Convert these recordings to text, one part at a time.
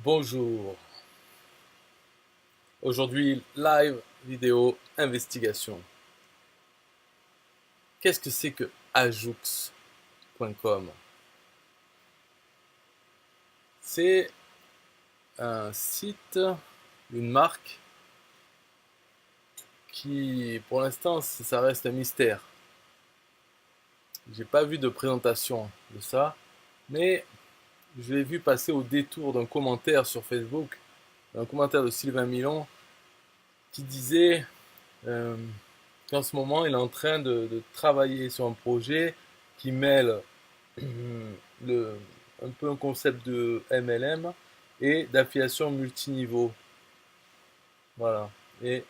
Bonjour. Aujourd'hui, live vidéo investigation. Qu'est-ce que c'est que Ajoux.com? C'est un site, une marque qui, pour l'instant, ça reste un mystère. J'ai pas vu de présentation de ça, mais je l'ai vu passer au détour d'un commentaire sur Facebook, un commentaire de Sylvain Milon qui disait euh, qu'en ce moment il est en train de travailler sur un projet qui mêle le, un peu un concept de MLM et d'affiliation multiniveau. Voilà. Et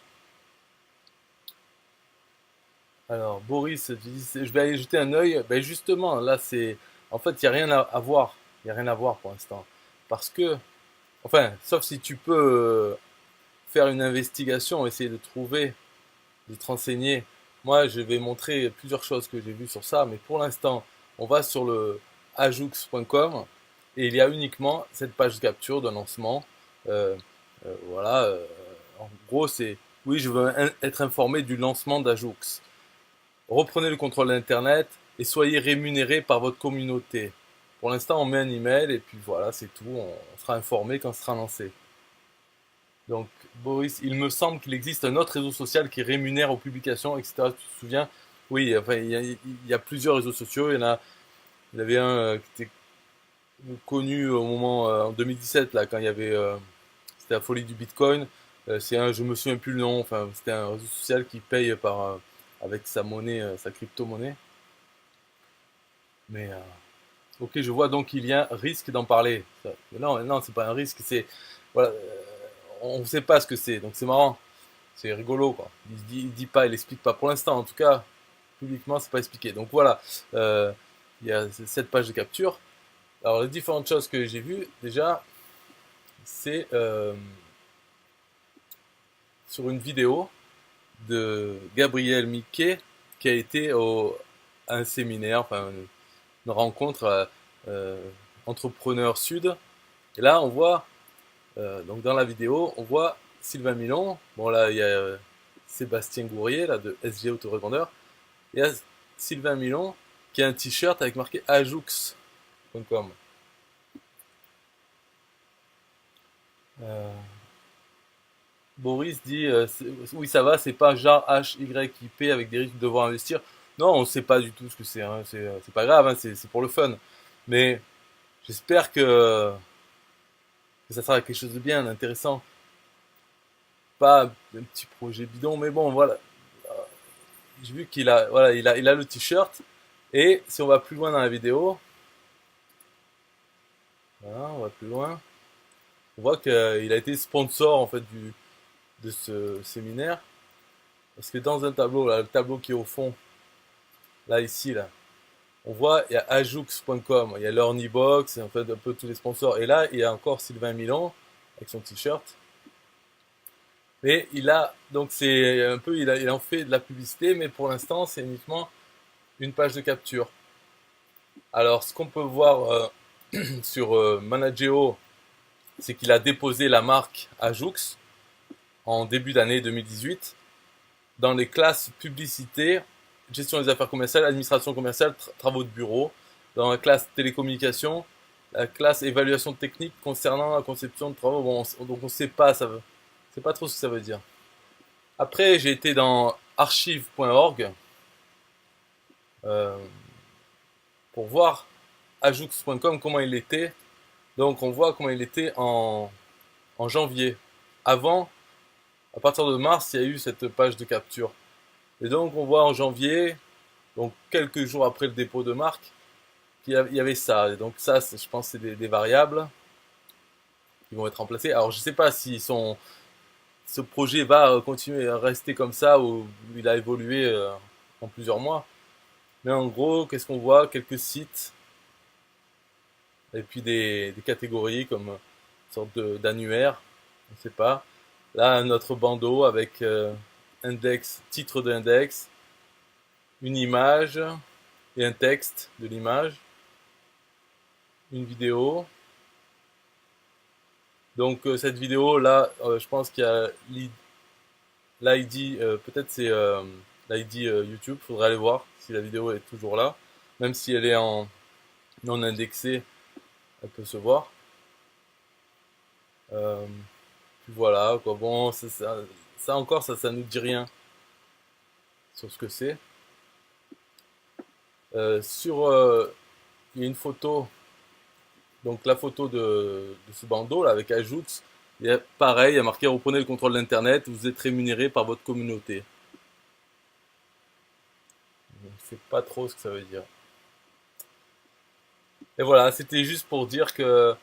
alors, Boris, tu dis, je vais aller jeter un œil. Ben justement, là, c'est. En fait, il n'y a rien à voir. Il n'y a rien à voir pour l'instant. Parce que, enfin, sauf si tu peux faire une investigation, essayer de trouver, de te renseigner. Moi, je vais montrer plusieurs choses que j'ai vues sur ça, mais pour l'instant, on va sur le ajoux.com et il y a uniquement cette page de capture de lancement. Euh, voilà, en gros, c'est oui, je veux être informé du lancement d'Ajoux. Reprenez le contrôle d'Internet et soyez rémunéré par votre communauté. Pour l'instant, on met un email et puis voilà, c'est tout. On sera informé quand ce sera lancé. Donc, Boris, il me semble qu'il existe un autre réseau social qui rémunère aux publications, etc. Tu te souviens? Oui, enfin, il y a plusieurs réseaux sociaux. Il y avait un qui était connu au moment, en 2017, là, quand il y avait, c'était la folie du Bitcoin. C'est un, je me souviens plus le nom, enfin, c'était un réseau social qui paye avec sa monnaie, sa crypto-monnaie. Mais, ok, je vois donc qu'il y a risque d'en parler. Non, non, c'est pas un risque, c'est, voilà, on ne sait pas ce que c'est, donc c'est marrant. C'est rigolo, quoi. Il dit pas, il explique pas. Pour l'instant, en tout cas, publiquement, c'est pas expliqué. Donc voilà, euh, il y a cette page de capture. Alors les différentes choses que j'ai vues, déjà, c'est sur une vidéo de Gabriel Miquet qui a été à un séminaire, enfin une rencontre euh, entrepreneur sud. Et là, on voit, donc dans la vidéo, on voit Sylvain Milon. Bon là, il y a Sébastien Gourrier là de SG Autorevendeur. Il y a Sylvain Milon qui a un t-shirt avec marqué ajoux.com. Euh, Boris dit oui, ça va, c'est pas genre HYIP avec des risques de devoir investir. Non, on sait pas du tout ce que c'est, hein. C'est pas grave, hein, c'est pour le fun. Mais j'espère que ça sera quelque chose de bien, d'intéressant. Pas un petit projet bidon, mais bon, voilà. J'ai vu qu'il a, voilà, il a le t-shirt. Et si on va plus loin dans la vidéo, voilà, on va plus loin, on voit qu'il a été sponsor en fait de ce séminaire. Parce que dans un tableau, là, le tableau qui est au fond, là, ici, là, on voit, il y a ajoux.com, il y a l'Ornibox, en fait, un peu tous les sponsors. Et là, il y a encore Sylvain Milan, avec son t-shirt. Mais il a, donc c'est un peu, il en fait de la publicité, mais pour l'instant, c'est uniquement une page de capture. Alors, ce qu'on peut voir sur Manageo, c'est qu'il a déposé la marque Ajoux en début d'année 2018 dans les classes publicité, gestion des affaires commerciales, administration commerciale, travaux de bureau, dans la classe télécommunication, la classe évaluation technique concernant la conception de travaux. Bon, donc on sait pas, c'est pas trop ce que ça veut dire. Après, j'ai été dans archive.org euh, pour voir ajoux.com comment il était. Donc on voit comment il était en janvier. Avant, à partir de mars, il y a eu cette page de capture. Et donc on voit en janvier, donc quelques jours après le dépôt de marque, qu'il y avait ça. Et donc ça, je pense, c'est des variables qui vont être remplacées. Alors je sais pas si ce projet va continuer à rester comme ça ou il a évolué en plusieurs mois. Mais en gros, qu'est-ce qu'on voit? Quelques sites et puis des catégories comme une sorte d'annuaire, on ne sait pas. Là, un autre bandeau avec index, titre de l'index, une image et un texte de l'image, une vidéo, Donc cette vidéo là, je pense qu'il y a l'ID, peut-être c'est l'ID YouTube, faudrait aller voir si la vidéo est toujours là, même si elle est en non indexée, elle peut se voir. Euh, Puis voilà, quoi. Bon, ça encore, ça nous dit rien sur ce que c'est. Sur, il y a une photo, donc la photo de ce bandeau là avec Ajoux. Pareil, il y a marqué reprenez le contrôle d'Internet, vous êtes rémunéré par votre communauté. Je ne sais pas trop ce que ça veut dire. Et voilà, c'était juste pour dire que,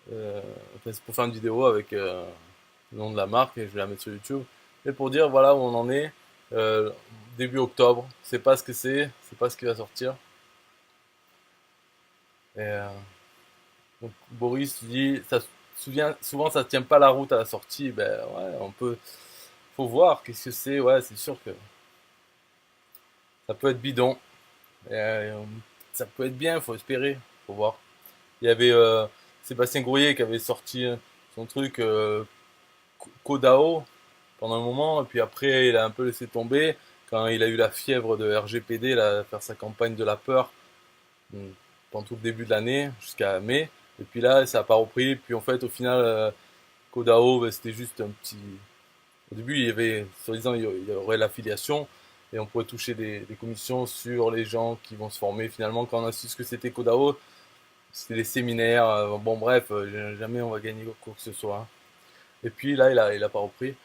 enfin, c'est pour faire une vidéo avec le nom de la marque et je vais la mettre sur YouTube. Et pour dire voilà où on en est, euh, début octobre, c'est pas ce que c'est pas ce qui va sortir. Et, donc Boris dit, ça souvient, souvent ça tient pas la route à la sortie. Ben ouais, faut voir qu'est-ce que c'est. Ouais, c'est sûr que ça peut être bidon. Et, ça peut être bien, faut espérer, faut voir. Il y avait Sébastien Gourier qui avait sorti son truc Kodao pendant un moment, et puis après il a un peu laissé tomber quand il a eu la fièvre de RGPD, là, faire sa campagne de la peur pendant tout le début de l'année jusqu'à mai. Et puis là, ça n'a pas repris. Puis en fait, au final, Kodao, ben, c'était juste un petit. Au début, il y avait, soi-disant, il y aurait l'affiliation et on pourrait toucher des commissions sur les gens qui vont se former. Finalement, quand on a su ce que c'était Kodao, c'était des séminaires. Bon, bref, jamais on va gagner quoi que ce soit, hein. Et puis là, il a pas repris.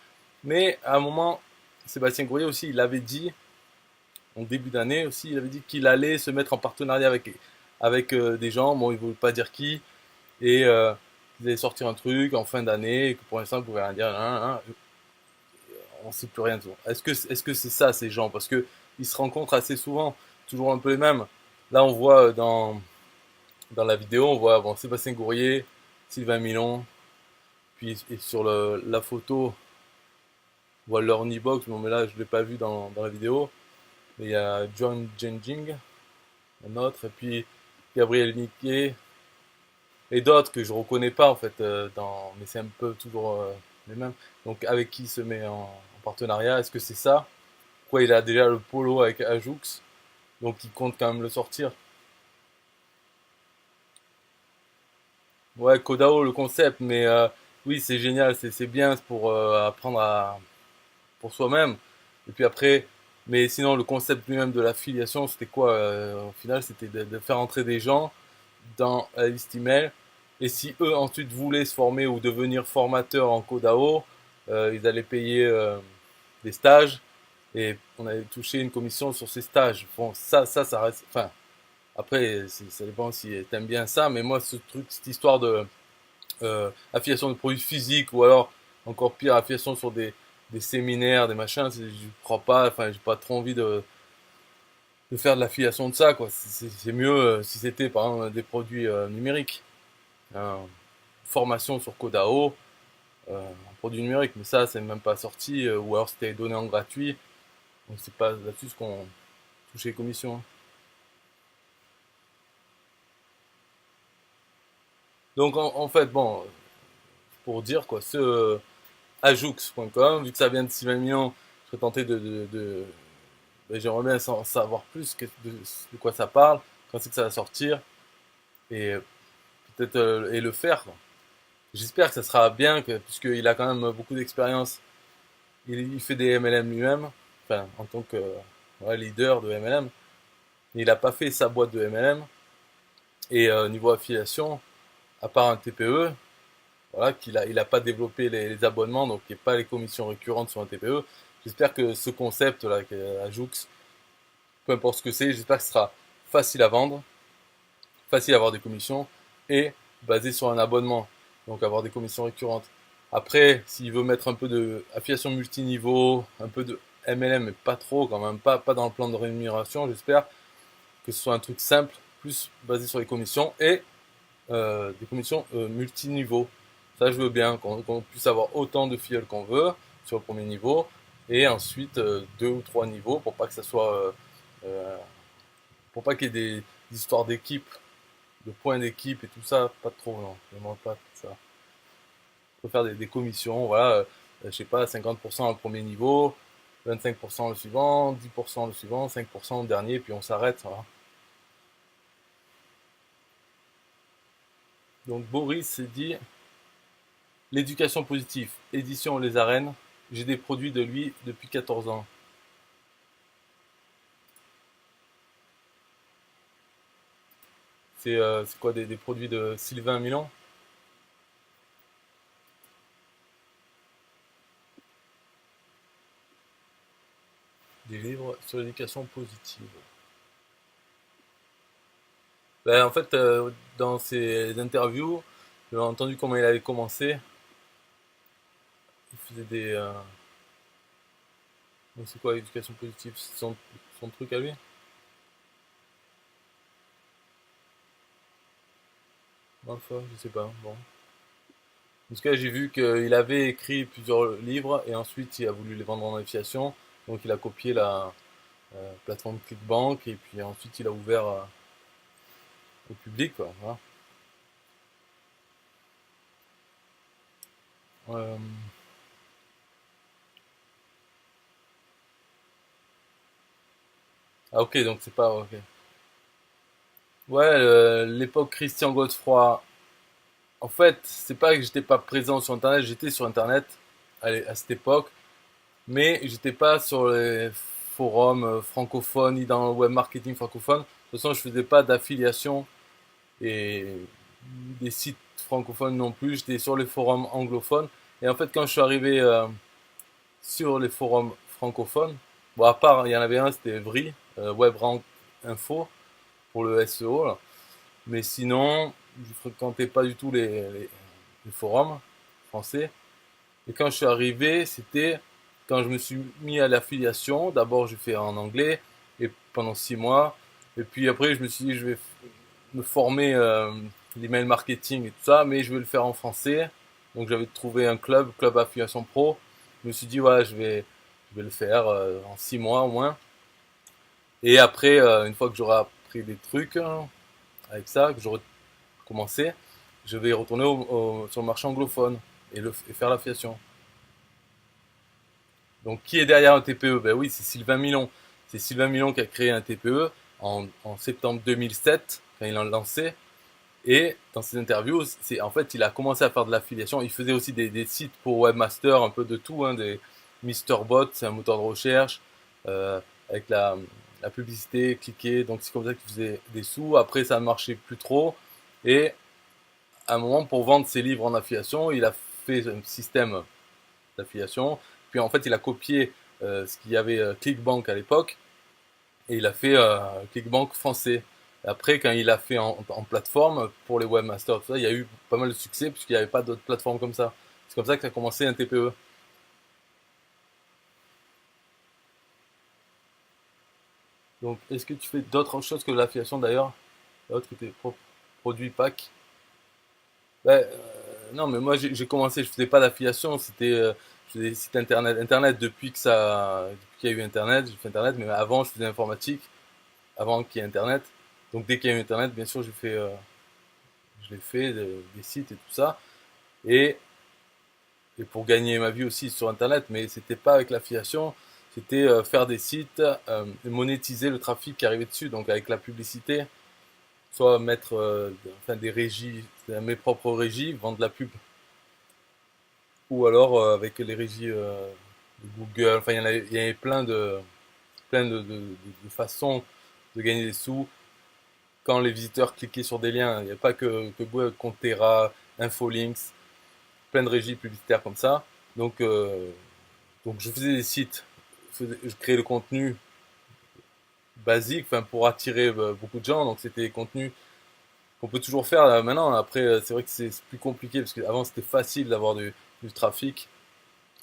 Mais à un moment, Sébastien Gourier aussi, il avait dit, en début d'année aussi, il avait dit qu'il allait se mettre en partenariat avec des gens. Bon, il ne voulait pas dire qui. Et qu'ils allaient sortir un truc en fin d'année et que pour l'instant, ils ne pouvaient rien dire. Hein, hein, on ne sait plus rien de tout. Est-ce que c'est ça, ces gens? Parce qu'ils se rencontrent assez souvent, toujours un peu les mêmes. Là, on voit dans la vidéo, on voit bon, Sébastien Gourier, Sylvain Milon, puis et sur la photo, on voit Lorny Box, bon, mais là, je ne l'ai pas vu dans la vidéo. Mais il y a John Jenjing, un autre, et puis Gabriel Niquet, et d'autres que je reconnais pas en fait, mais c'est un peu toujours les mêmes. Donc avec qui il se met en partenariat? Est-ce que c'est ça? Pourquoi il a déjà le polo avec Ajoux, donc il compte quand même le sortir? Ouais, Kodao, le concept, mais oui, c'est génial, c'est bien pour apprendre pour soi-même. Et puis après, mais sinon, le concept lui-même de l'affiliation, c'était quoi au final? C'était de faire entrer des gens dans la liste email. Et si eux ensuite voulaient se former ou devenir formateurs en Kodao, ils allaient payer des stages et on allait toucher une commission sur ces stages. Bon, ça reste. Enfin, après, ça dépend si t'aimes bien ça, mais moi, ce truc, cette histoire de affiliation de produits physiques ou alors encore pire, affiliation sur des séminaires, des machins, je crois pas. Enfin, j'ai pas trop envie de faire de l'affiliation de ça, quoi. C'est mieux si c'était par exemple des produits numériques. Euh, Formation sur Kodao, un produit numérique, mais ça, c'est même pas sorti, ou alors c'était donné en gratuit, donc c'est pas là-dessus ce qu'on touche les commissions, hein. Donc en fait, bon, pour dire quoi, ce ajoux.com, vu que ça vient de 6 millions, je serais tenté ben, j'aimerais bien en savoir plus de quoi ça parle, quand c'est que ça va sortir, et peut-être et le faire, quoi. J'espère que ça sera bien, puisqu'il a quand même beaucoup d'expérience. Il fait des MLM lui-même, enfin, en tant que ouais, leader de MLM. Il n'a pas fait sa boîte de MLM. Et niveau affiliation, à part un TPE, voilà, il a pas développé les abonnements, donc il n'y a pas les commissions récurrentes sur un TPE. J'espère que ce concept-là, Ajoux, peu importe ce que c'est, j'espère que ce sera facile à vendre, facile à avoir des commissions et basé sur un abonnement, donc avoir des commissions récurrentes. Après, s'il veut mettre un peu de affiliation multiniveau, un peu de MLM, mais pas trop quand même, pas dans le plan de rémunération, j'espère que ce soit un truc simple, plus basé sur les commissions et des commissions multiniveaux. Ça, je veux bien qu'on puisse avoir autant de filleuls qu'on veut sur le premier niveau et ensuite deux ou trois niveaux pour pas que ça soit euh, pour pas qu'il y ait des histoires d'équipe, de points d'équipe et tout ça, pas trop, non, je demande pas tout ça. peux faire des commissions, voilà, je sais pas, 50% au premier niveau, 25% le suivant, 10% le suivant, 5% le dernier, puis on s'arrête, voilà. Donc Boris s'est dit, l'éducation positive, édition Les Arènes, j'ai des produits de lui depuis 14 ans. C'est quoi des produits de Sylvain Milan? Des livres sur l'éducation positive. Ben, en fait, dans ses interviews, j'ai entendu comment il avait commencé. Il faisait donc c'est quoi l'éducation positive? C'est son truc à lui? Enfin, je sais pas. Bon. En tout cas, j'ai vu qu'il avait écrit plusieurs livres et ensuite il a voulu les vendre en affiliation. Donc il a copié la plateforme ClickBank et puis ensuite il a ouvert au public, quoi. Voilà. Euh, Ah ok, donc c'est pas... Ok. Ouais, l'époque Christian Godefroy. En fait, c'est pas que j'étais pas présent sur Internet, j'étais sur Internet à cette époque, mais j'étais pas sur les forums francophones ni dans le web marketing francophone. De toute façon, je faisais pas d'affiliation et des sites francophones non plus. J'étais sur les forums anglophones. Et en fait, quand je suis arrivé sur les forums francophones, bon, à part, il y en avait un, c'était Vri, WebRank Info pour le SEO, là. Mais sinon, je fréquentais pas du tout les forums français. Et quand je suis arrivé, c'était quand je me suis mis à l'affiliation. D'abord, j'ai fait en anglais et pendant 6 mois. Et puis après, je me suis dit, je vais me former l'email marketing et tout ça, mais je vais le faire en français. Donc j'avais trouvé un club affiliation pro. Je me suis dit, ouais, je vais le faire en 6 mois au moins. Et après, une fois que j'aurai appris des trucs hein, avec ça, que j'aurai commencé, je vais retourner sur le marché anglophone et faire l'affiliation. Donc, qui est derrière un TPE? Ben oui, c'est Sylvain Milon. C'est Sylvain Milon qui a créé un TPE en septembre 2007, quand il l'a lancé. Et dans ses interviews, en fait, il a commencé à faire de l'affiliation. Il faisait aussi des sites pour Webmaster, un peu de tout, hein, des MrBot, c'est un moteur de recherche, avec la publicité, cliquer. Donc, c'est comme ça qu'il faisait des sous. Après, ça ne marchait plus trop. Et à un moment, pour vendre ses livres en affiliation, il a fait un système d'affiliation. Puis en fait, il a copié ce qu'il y avait ClickBank à l'époque et il a fait ClickBank français. Après, quand il a fait en plateforme pour les webmasters, tout ça, il y a eu pas mal de succès puisqu'il n'y avait pas d'autres plateformes comme ça. C'est comme ça que ça a commencé un TPE. Donc, est-ce que tu fais d'autres choses que de l'affiliation d'ailleurs? D'autres que tes propres produits pack? Ben, non, mais moi j'ai commencé, je faisais pas d'affiliation, je faisais des sites internet. Internet depuis qu'il y a eu Internet, j'ai fait Internet, mais avant je faisais informatique, avant qu'il y ait Internet. Donc dès qu'il y a eu Internet, bien sûr, je l'ai fait, des sites et tout ça. Et, et pour gagner ma vie aussi sur Internet, mais c'était pas avec l'affiliation, c'était faire des sites, et monétiser le trafic qui arrivait dessus, donc avec la publicité, soit mettre enfin, des régies, mes propres régies, vendre de la pub, ou alors avec les régies de Google, enfin il y avait plein de façons de gagner des sous quand les visiteurs cliquaient sur des liens. Il n'y a pas que Google, Contera, Infolinks, plein de régies publicitaires comme ça. Donc, euh, donc je faisais des sites, je créais le contenu basique, enfin pour attirer beaucoup de gens. Donc c'était des contenus qu'on peut toujours faire maintenant. Après, c'est vrai que c'est plus compliqué parce qu'avant c'était facile d'avoir du trafic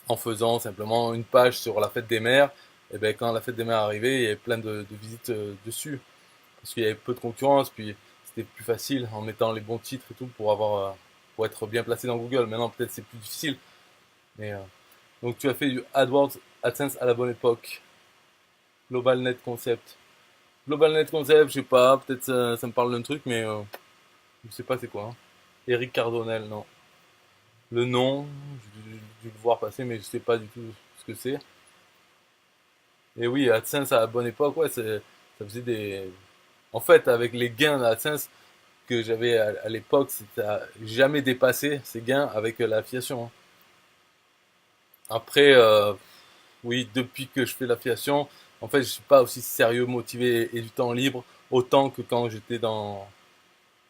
en faisant simplement une page sur la fête des mères. Et ben quand la fête des mères arrivait, il y avait plein de visites dessus parce qu'il y avait peu de concurrence. Puis c'était plus facile en mettant les bons titres et tout pour être bien placé dans Google. Maintenant peut-être c'est plus difficile. Mais donc tu as fait du AdWords AdSense à la bonne époque. Global Net Concept. Global Net Concept, je sais pas, peut-être ça me parle d'un truc, mais je sais pas c'est quoi, hein. Eric Cardonnel, non. Le nom, j'ai dû le voir passer, mais je sais pas du tout ce que c'est. Et oui, AdSense à la bonne époque, ouais, ça faisait des. En fait, avec les gains d'AdSense que j'avais à l'époque, c'était jamais dépassé ces gains avec l'affiliation, hein. Après, oui, depuis que je fais l'affiliation, en fait, je suis pas aussi sérieux, motivé et du temps libre autant que quand j'étais dans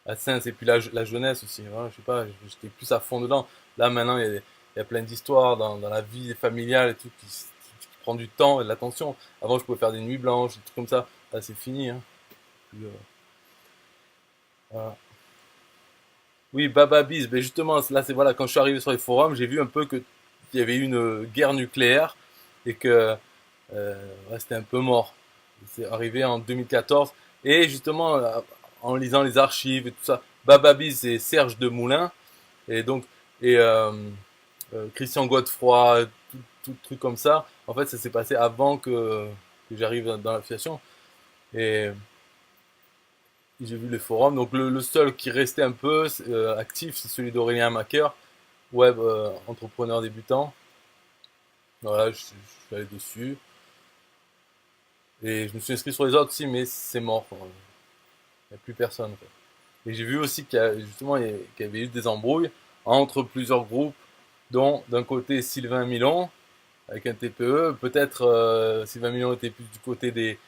AdSense et puis la jeunesse aussi. Voilà, je sais pas, j'étais plus à fond dedans. Là, maintenant, il y a plein d'histoires dans la vie familiale et tout qui prend du temps et de l'attention. Avant, je pouvais faire des nuits blanches, des trucs comme ça. Là, c'est fini, hein. Puis, voilà. Oui, Bababiz, mais justement, là, c'est voilà, quand je suis arrivé sur les forums, j'ai vu un peu qu'il y avait eu une guerre nucléaire et que ouais, c'était un peu mort. C'est arrivé en 2014 et justement, en lisant les archives et tout ça, Bababiz c'est Serge de Moulin et donc et Christian Godefroy, tout truc comme ça. En fait, ça s'est passé avant que j'arrive dans l'association et j'ai vu les forums. Donc le seul qui restait un peu actif, c'est celui d'Aurélien Macker, web entrepreneur débutant. Voilà, je suis allé dessus et je me suis inscrit sur les autres aussi, mais c'est mort, quoi. Il n'y a plus personne, quoi. Et j'ai vu aussi justement qu'il y avait eu des embrouilles entre plusieurs groupes, dont d'un côté Sylvain Milon avec un TPE. Peut-être Sylvain Milon était plus du côté des,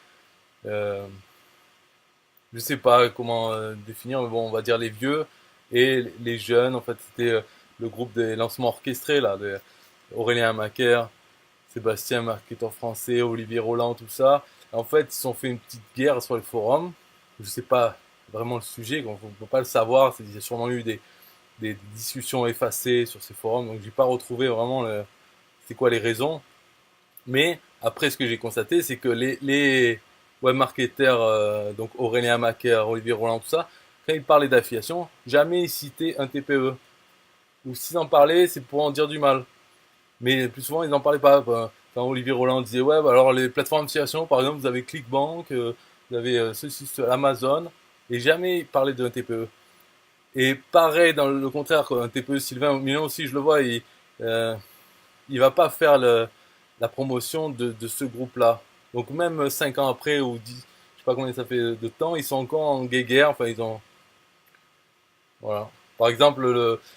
euh, je sais pas comment définir, mais bon, on va dire les vieux et les jeunes. En fait, c'était le groupe des lancements orchestrés là, de Aurélien Macaire, Sébastien, marketeur français, Olivier Roland, tout ça. En fait, ils se sont fait une petite guerre sur le forum. Je sais pas vraiment le sujet, on ne peut pas le savoir. Il y a sûrement eu des discussions effacées sur ces forums, donc j'ai pas retrouvé vraiment c'est quoi les raisons. Mais après, ce que j'ai constaté, c'est que les webmarketeurs, donc Aurélien Macaire, Olivier Roland, tout ça, quand ils parlaient d'affiliation, jamais ils citaient un TPE. Ou s'ils en parlaient, c'est pour en dire du mal. Mais plus souvent, ils n'en parlaient pas. Quand Olivier Roland disait, ouais, bah alors les plateformes d'affiliation, par exemple, vous avez ClickBank, vous avez ceci, Amazon, et jamais ils parlaient d'un TPE. Et pareil, dans le contraire, quoi, un TPE Sylvain Mignon aussi, je le vois, euh, il va pas faire la promotion de ce groupe-là. Donc même 5 ans après, ou 10, je sais pas combien ça fait de temps, ils sont encore en guéguerre, enfin ils ont... Voilà. Par exemple,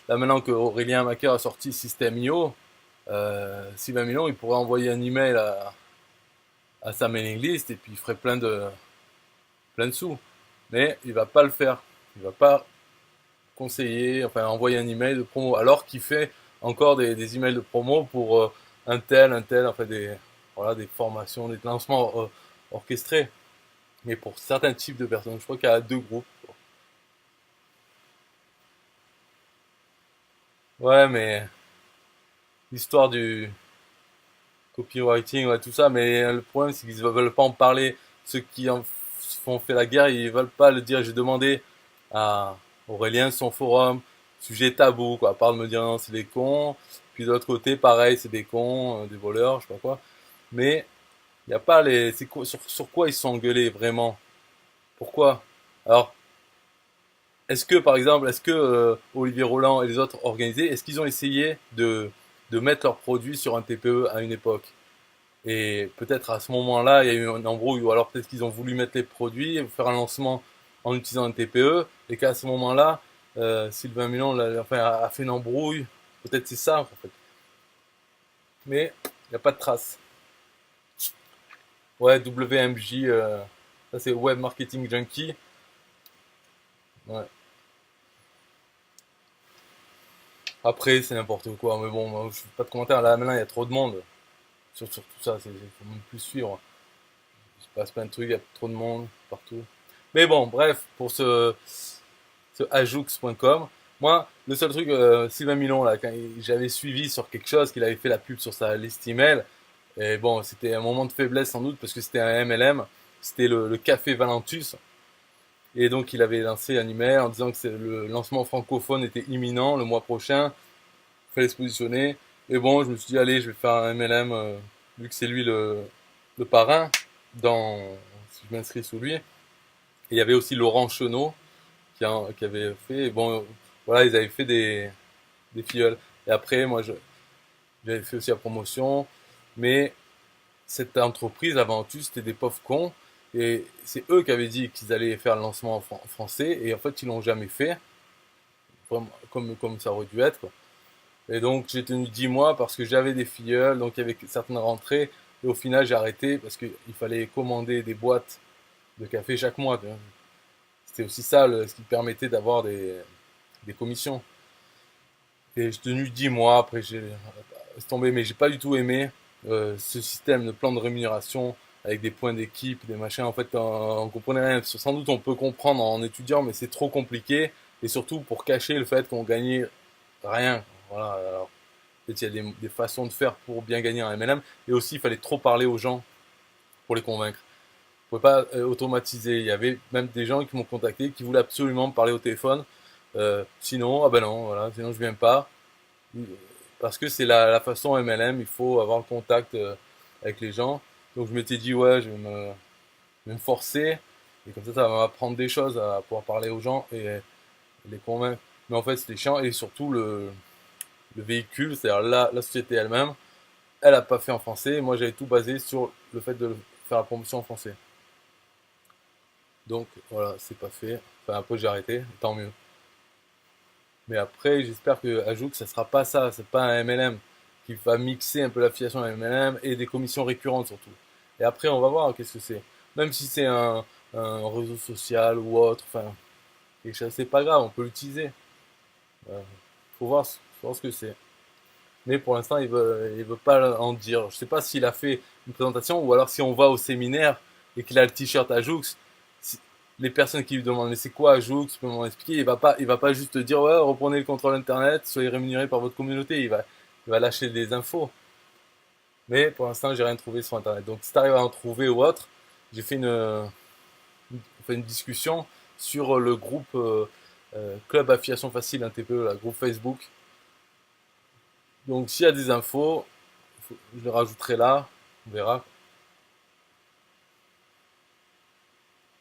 là maintenant que Aurélien Macaire a sorti System.io, Sylvain Milon, il pourrait envoyer un email à sa mailing list et puis il ferait plein de sous. Mais il va pas le faire. Il va pas conseiller, enfin envoyer un email de promo, alors qu'il fait encore des emails de promo pour un tel, enfin voilà, des formations, des lancements orchestrés. Mais pour certains types de personnes, je crois qu'il y a deux groupes. Ouais, mais l'histoire du copywriting, ouais, tout ça, mais le problème c'est qu'ils ne veulent pas en parler. Ceux qui en font fait la guerre, ils veulent pas le dire. J'ai demandé à Aurélien son forum, sujet tabou, quoi, à part de me dire non, c'est des cons. Puis de l'autre côté, pareil, c'est des cons, des voleurs, je sais pas quoi. Mais il n'y a pas les. Sur quoi ils se sont engueulés vraiment? Pourquoi? Alors, est-ce que, par exemple, est-ce que Olivier Roland et les autres organisés, est-ce qu'ils ont essayé de mettre leurs produits sur un TPE à une époque? Et peut-être à ce moment-là, il y a eu un embrouille, ou alors peut-être qu'ils ont voulu mettre les produits, faire un lancement en utilisant un TPE, et qu'à ce moment-là, Sylvain Milon enfin, a fait une embrouille. Peut-être c'est ça, en fait. Mais il n'y a pas de trace. Ouais, WMJ, ça c'est Web Marketing Junkie. Ouais. Après, c'est n'importe quoi, mais bon, moi, je fais pas de commentaires. Là, maintenant, il y a trop de monde sur tout ça, faut même plus suivre. Il se passe plein de trucs, il y a trop de monde partout. Mais bon, bref, pour ce ajoux.com. Moi, le seul truc, Sylvain Milon, là, quand j'avais suivi sur quelque chose, qu'il avait fait la pub sur sa liste email, et bon, c'était un moment de faiblesse sans doute, parce que c'était un MLM, c'était le Café Valentus, et donc il avait lancé un email en disant que le lancement francophone était imminent le mois prochain, il fallait se positionner, et bon, je me suis dit, allez, je vais faire un MLM, vu que c'est lui le parrain, si je m'inscris sous lui. Et il y avait aussi Laurent Chenot, qui avait fait, bon, voilà, ils avaient fait des filleuls. Et après, j'avais fait aussi la promotion, mais cette entreprise, Aventus, c'était des pauvres cons. Et c'est eux qui avaient dit qu'ils allaient faire le lancement en français. Et en fait, ils l'ont jamais fait, comme ça aurait dû être, quoi. Et donc, j'ai tenu 10 mois parce que j'avais des filleuls, donc il y avait certaines rentrées. Et au final, j'ai arrêté parce qu'il fallait commander des boîtes de café chaque mois, tu vois. C'était aussi ça ce qui permettait d'avoir des commissions. Et j'ai tenu 10 mois, après j'ai laissé tomber, mais j'ai pas du tout aimé ce système de plan de rémunération avec des points d'équipe, des machins. En fait, on comprenait rien. Sans doute on peut comprendre en étudiant, mais c'est trop compliqué. Et surtout pour cacher le fait qu'on gagnait rien. Voilà. Alors, peut-être il y a des façons de faire pour bien gagner en MLM. Et aussi, il fallait trop parler aux gens pour les convaincre. On pouvait pas automatiser. Il y avait même des gens qui m'ont contacté qui voulaient absolument me parler au téléphone. Sinon, ah ben non, voilà, sinon je viens pas. Parce que c'est la façon MLM, il faut avoir le contact avec les gens. Donc je m'étais dit, ouais, je vais me forcer. Et comme ça va m'apprendre des choses à pouvoir parler aux gens et les convaincre. Mais en fait, c'était chiant. Et surtout, le véhicule, c'est-à-dire la société elle-même, elle a pas fait en français. Moi, j'avais tout basé sur le fait de faire la promotion en français. Donc voilà, c'est pas fait. Enfin, après, j'ai arrêté, tant mieux. Mais après, j'espère que Ajouk, ça sera pas ça. C'est pas un MLM qui va mixer un peu l'affiliation à MLM et des commissions récurrentes surtout. Et après, on va voir qu'est-ce que c'est. Même si c'est un réseau social ou autre, enfin, quelque chose, c'est pas grave, on peut l'utiliser. Euh, faut voir ce que c'est. Mais pour l'instant, il veut pas en dire. Je sais pas s'il a fait une présentation ou alors si on va au séminaire et qu'il a le t-shirt Ajoux, les personnes qui lui demandent mais c'est quoi Ajoux, tu peux m'en expliquer, il va pas juste dire ouais, reprenez le contrôle internet, soyez rémunéré par votre communauté, il va lâcher des infos. Mais pour l'instant, j'ai rien trouvé sur internet. Donc si tu arrives à en trouver ou autre, j'ai fait une discussion sur le groupe Club Affiliation Facile, un TPE, la groupe Facebook. Donc s'il y a des infos, je les rajouterai là, on verra.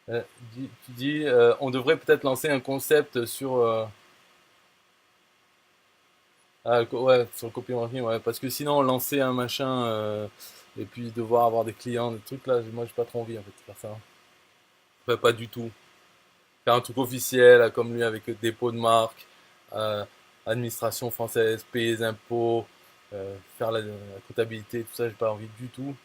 Euh, tu dis, on devrait peut-être lancer un concept sur, ouais, sur le copywriting, ouais, parce que sinon lancer un machin et puis devoir avoir des clients, des trucs là, moi j'ai pas trop envie en fait de faire ça. Enfin, pas du tout. Faire un truc officiel comme lui avec dépôt de marque, euh, administration française, payer les impôts, faire la comptabilité, tout ça, j'ai pas envie du tout.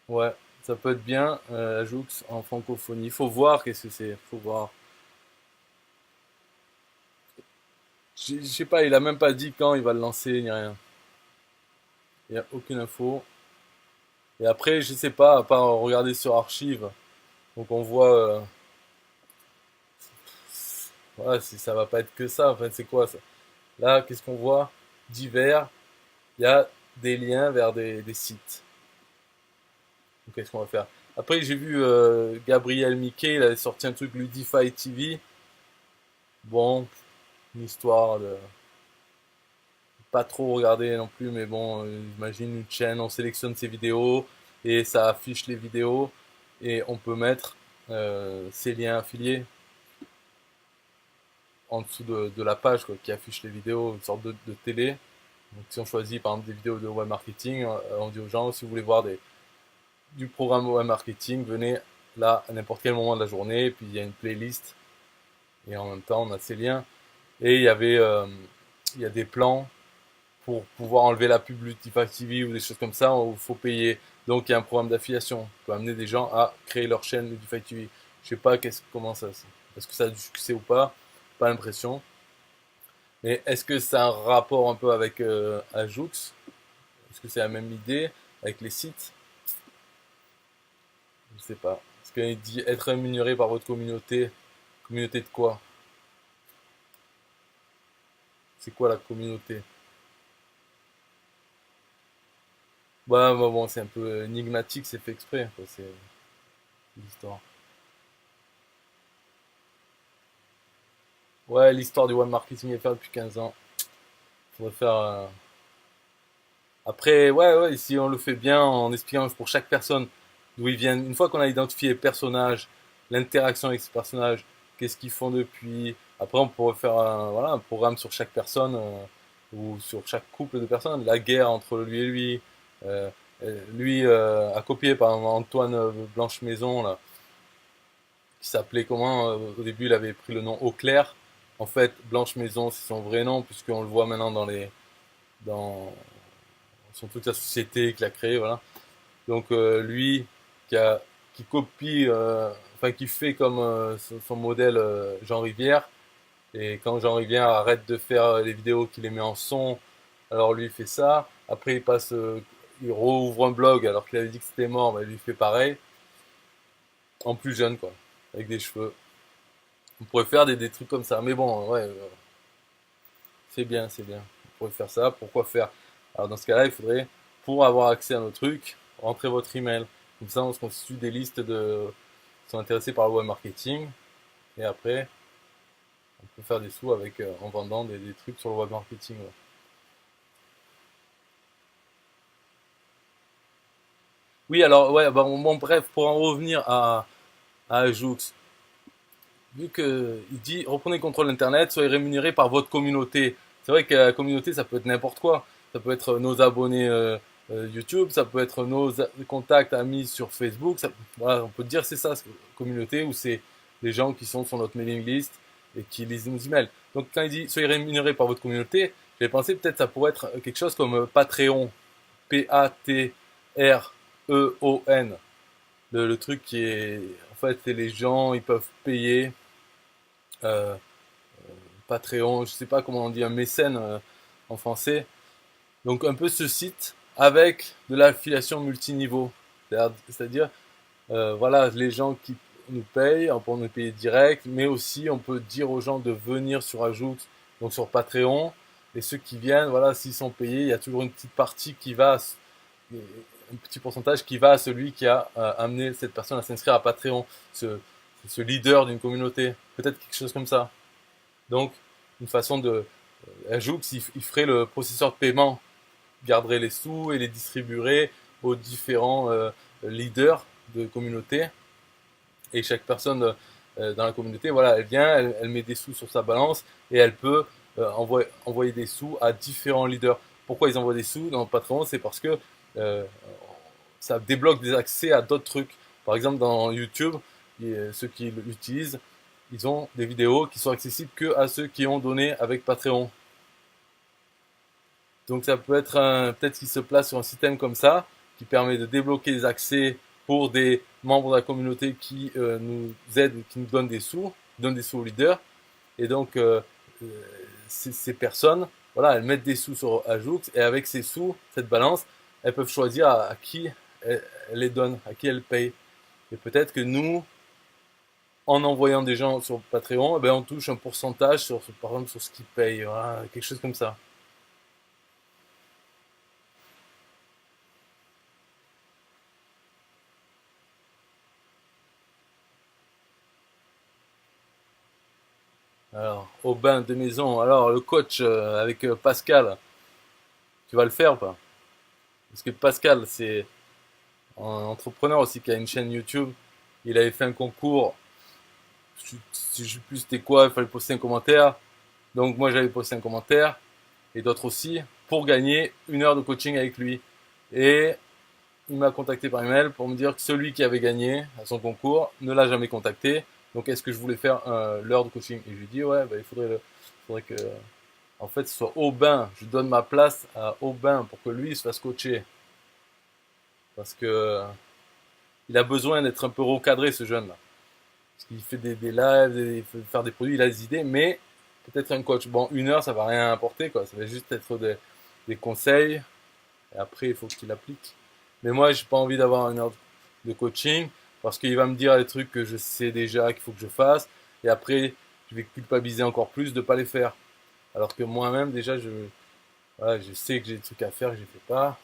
Ouais, ça peut être bien, la Joux en francophonie. Il faut voir qu'est-ce que c'est, faut voir. Je sais pas, il a même pas dit quand il va le lancer, ni rien. Il n'y a aucune info. Et après, je sais pas, à part regarder sur Archive, donc on voit, voilà, si ça va pas être que ça. Enfin, c'est quoi ça? Là, qu'est-ce qu'on voit? Divers, il y a des liens vers des sites. Donc, qu'est-ce qu'on va faire? Après, j'ai vu Gabriel Mickey, il avait sorti un truc Ludify TV. Bon, une histoire de pas trop regarder non plus, mais bon, imagine une chaîne, on sélectionne ses vidéos et ça affiche les vidéos et on peut mettre ses liens affiliés en dessous de la page quoi, qui affiche les vidéos, une sorte de télé. Donc si on choisit par exemple des vidéos de web marketing, on dit aux gens si vous voulez voir du programme web marketing, venez là à n'importe quel moment de la journée, et puis il y a une playlist et en même temps on a ces liens. Et il y a des plans pour pouvoir enlever la pub Lutify TV ou des choses comme ça, où il faut payer. Donc il y a un programme d'affiliation qui peut amener des gens à créer leur chaîne Lutify TV. Je sais pas comment ça, est-ce que ça a du succès ou pas, pas l'impression. Mais est-ce que ça a un rapport un peu avec Ajoux? Est-ce que c'est la même idée avec les sites? Je sais pas. Est-ce qu'il dit être rémunéré par votre communauté? Communauté de quoi? C'est quoi la communauté? Bah, bon, c'est un peu énigmatique, c'est fait exprès, quoi, c'est l'histoire. Ouais, l'histoire du web marketing est faite depuis 15 ans. Faudrait faire. Après, ouais, si on le fait bien en expliquant pour chaque personne d'où ils viennent. Une fois qu'on a identifié les personnages, l'interaction avec ces personnages, qu'est-ce qu'ils font depuis. Après, on pourrait faire un programme sur chaque personne ou sur chaque couple de personnes. La guerre entre lui et lui. Euh, Lui a copié par exemple Antoine Blanche-Maison, là, qui s'appelait comment au début, il avait pris le nom Auclair. En fait, Blanche-Maison, c'est son vrai nom, puisqu'on le voit maintenant dans son truc, la société qu'il a créé, voilà. Donc lui, qui, a, qui copie, enfin qui fait comme son modèle Jean Rivière. Et quand Jean Rivière arrête de faire les vidéos qu'il les met en son, alors lui il fait ça. Après il passe, il rouvre un blog alors qu'il avait dit que c'était mort, mais lui il fait pareil. En plus jeune quoi, avec des cheveux. On pourrait faire des trucs comme ça. Mais bon, ouais, c'est bien, c'est bien. On pourrait faire ça. Pourquoi faire? Alors dans ce cas-là, il faudrait, pour avoir accès à nos trucs, rentrer votre email. Comme ça, on se constitue des listes de qui sont intéressés par le web marketing. Et après, on peut faire des sous avec en vendant des trucs sur le web marketing. Ouais. Oui, alors ouais, bon, bref, pour en revenir à Ajoux, vu que il dit reprenez le contrôle d'Internet, soyez rémunéré par votre communauté. C'est vrai que la communauté, ça peut être n'importe quoi. Ça peut être nos abonnés YouTube, ça peut être nos contacts amis sur Facebook. Ça, voilà, on peut dire c'est ça, communauté, ou c'est les gens qui sont sur notre mailing list et qui lisent nos emails. Donc quand il dit soyez rémunéré par votre communauté, j'avais pensé peut-être ça pourrait être quelque chose comme Patreon, Patreon, le truc qui est en fait c'est les gens ils peuvent payer euh, Patreon, je sais pas comment on dit, un mécène en français. Donc un peu ce site avec de l'affiliation multiniveau. C'est-à-dire, voilà, les gens qui nous payent, on peut nous payer direct, mais aussi on peut dire aux gens de venir sur Ajout, donc sur Patreon, et ceux qui viennent, voilà, s'ils sont payés, il y a toujours une petite partie qui va, un petit pourcentage qui va à celui qui a amené cette personne à s'inscrire à Patreon, ce, ce leader d'une communauté. Peut-être quelque chose comme ça. Donc, une façon de. Ajout il ferait le processeur de paiement, garderait les sous et les distribuerait aux différents leaders de communauté. Et chaque personne dans la communauté, voilà, elle vient, elle met des sous sur sa balance et elle peut envoyer des sous à différents leaders. Pourquoi ils envoient des sous dans Patreon? C'est parce que euh, ça débloque des accès à d'autres trucs. Par exemple, dans YouTube, ceux qui l'utilisent, ils ont des vidéos qui sont accessibles que à ceux qui ont donné avec Patreon. Donc ça peut être peut-être qu'il se place sur un système comme ça, qui permet de débloquer des accès pour des membres de la communauté qui nous aident, qui nous donnent des sous aux leaders. Et donc euh, ces personnes, voilà, elles mettent des sous sur Ajoux et avec ces sous, cette balance, elles peuvent choisir à qui elles les donnent, à qui elles payent. Et peut-être que nous, en envoyant des gens sur Patreon, eh ben, on touche un pourcentage sur, par exemple, sur ce qu'ils payent, voilà, quelque chose comme ça. Alors, au bain de maison, alors le coach avec Pascal, tu vas le faire ou pas? Parce que Pascal, c'est un entrepreneur aussi qui a une chaîne YouTube. Il avait fait un concours, je sais plus c'était quoi, il fallait poster un commentaire. Donc moi j'avais posté un commentaire, et d'autres aussi, pour gagner 1 heure de coaching avec lui. Et il m'a contacté par email pour me dire que celui qui avait gagné à son concours ne l'a jamais contacté. Donc est-ce que je voulais faire l'heure de coaching? Et je lui ai dit ouais, bah, faudrait que en fait ce soit Aubin. Je donne ma place à Aubin pour que lui se fasse coacher. Parce que il a besoin d'être un peu recadré ce jeune là. Parce qu'il fait des lives, il fait faire des produits, il a des idées, mais peut-être un coach. Bon, 1 heure ça va rien apporter quoi. Ça va juste être des conseils. Et après il faut qu'il applique. Mais moi, j'ai pas envie d'avoir 1 heure de coaching parce qu'il va me dire des trucs que je sais déjà qu'il faut que je fasse. Et après, je vais culpabiliser encore plus de pas les faire. Alors que moi-même, déjà, voilà, je sais que j'ai des trucs à faire que je ne fais pas.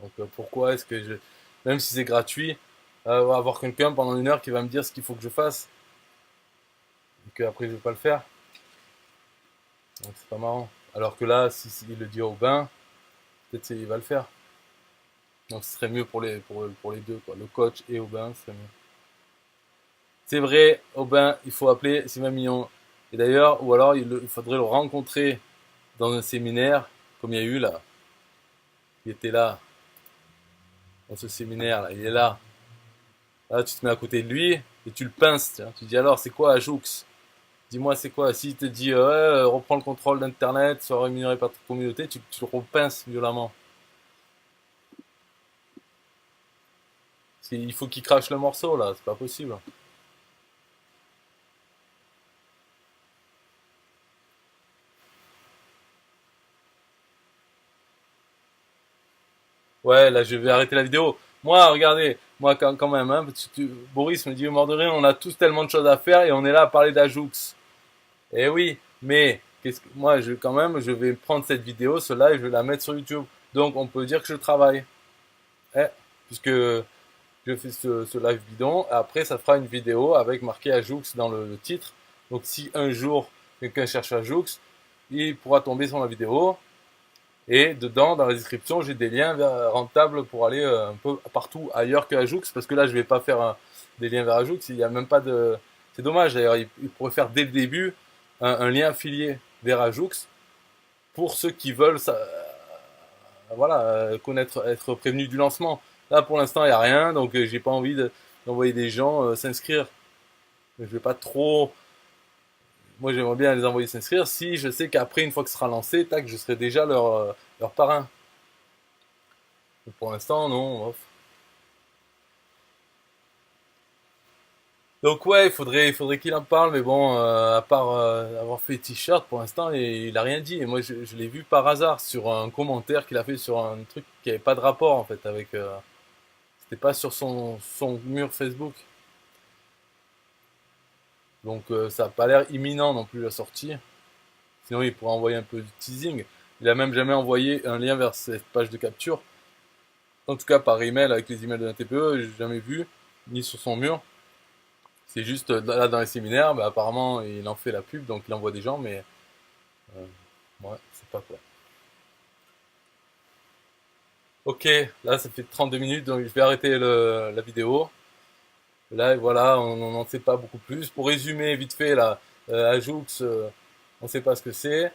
Donc pourquoi est-ce que même si c'est gratuit, avoir quelqu'un pendant 1 heure qui va me dire ce qu'il faut que je fasse et qu'après je ne vais pas le faire. Donc c'est pas marrant. Alors que là, si il le dit au bain, peut-être il va le faire. Donc ce serait mieux pour les deux, quoi. Le coach et Aubin, ce serait mieux. C'est vrai, Aubin, il faut appeler Sylvain Mignon. Et d'ailleurs, ou alors il faudrait le rencontrer dans un séminaire, comme il y a eu là. Il était là, dans ce séminaire là, il est là. Là, tu te mets à côté de lui et tu le pinces. Tiens. Tu dis alors, c'est quoi Ajoux? Dis-moi, c'est quoi? S'il te dit, ouais, reprends le contrôle d'Internet, sois rémunéré par ta communauté, tu le repinces violemment. Il faut qu'il crache le morceau là, c'est pas possible. Ouais, là, je vais arrêter la vidéo. Moi, regardez, moi, quand même, hein, Boris me dit, mort de rire, on a tous tellement de choses à faire et on est là à parler d'Ajoux. Eh oui, mais moi, quand même, je vais prendre cette vidéo, ce live, je vais la mettre sur YouTube. Donc, on peut dire que je travaille. Eh, puisque je fais ce live bidon. Après, ça fera une vidéo avec marqué Ajoux dans le titre. Donc, si un jour quelqu'un cherche Ajoux, il pourra tomber sur la vidéo. Et dedans, dans la description, j'ai des liens rentables pour aller un peu partout ailleurs que Ajoux, parce que là, je vais pas faire des liens vers Ajoux. Il n'y a même pas de. C'est dommage. D'ailleurs, il pourrait faire dès le début un lien affilié vers Ajoux pour ceux qui veulent, voilà, connaître, être prévenus du lancement. Là, pour l'instant, il n'y a rien, donc j'ai pas envie d'envoyer des gens s'inscrire. Je vais pas trop. Moi, j'aimerais bien les envoyer s'inscrire si je sais qu'après, une fois que ce sera lancé, tac, je serai déjà leur parrain. Mais pour l'instant, non. Off. Donc ouais, il faudrait qu'il en parle, mais bon, à part avoir fait t-shirt, pour l'instant, il a rien dit. Et moi, je l'ai vu par hasard sur un commentaire qu'il a fait sur un truc qui avait pas de rapport en fait avec. C'était pas sur son mur Facebook. Donc ça a pas l'air imminent non plus la sortie. Sinon, il pourrait envoyer un peu de teasing. Il a même jamais envoyé un lien vers cette page de capture. En tout cas, par email avec les emails de la TPE, j'ai jamais vu, ni sur son mur. C'est juste là dans les séminaires, bah, apparemment il en fait la pub, donc il envoie des gens, mais euh, ouais, c'est pas quoi. Ok, là ça fait 32 minutes, donc je vais arrêter la vidéo. Là, voilà, on n'en sait pas beaucoup plus. Pour résumer vite fait, là, Ajoux, on ne sait pas ce que c'est.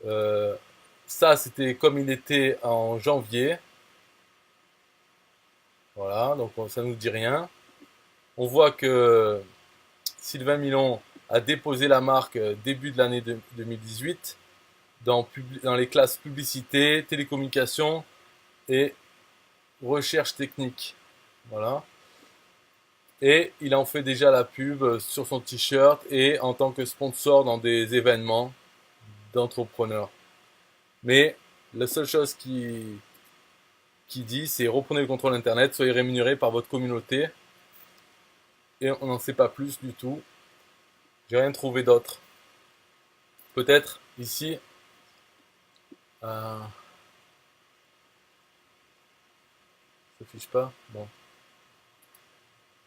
Euh, Ça, c'était comme il était en janvier. Voilà, donc ça nous dit rien. On voit que Sylvain Milon a déposé la marque début de l'année 2018 dans les classes publicité, télécommunication et recherche technique. Voilà. Et il en fait déjà la pub sur son t-shirt et en tant que sponsor dans des événements d'entrepreneurs. Mais la seule chose qui dit, c'est reprenez le contrôle Internet, soyez rémunéré par votre communauté. Et on n'en sait pas plus du tout. J'ai rien trouvé d'autre. Peut-être ici, ça s'affiche pas. Bon,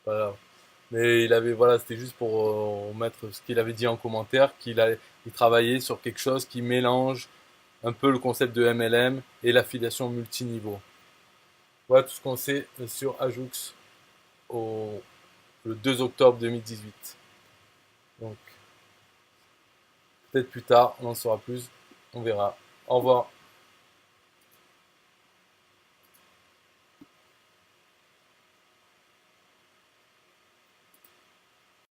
pas grave. Mais il avait, voilà, c'était juste pour mettre ce qu'il avait dit en commentaire, il travaillait sur quelque chose qui mélange un peu le concept de MLM et l'affiliation multiniveau. Voilà tout ce qu'on sait sur Ajoux au, le 2 octobre 2018. Donc, peut-être plus tard, on en saura plus, on verra. Au revoir.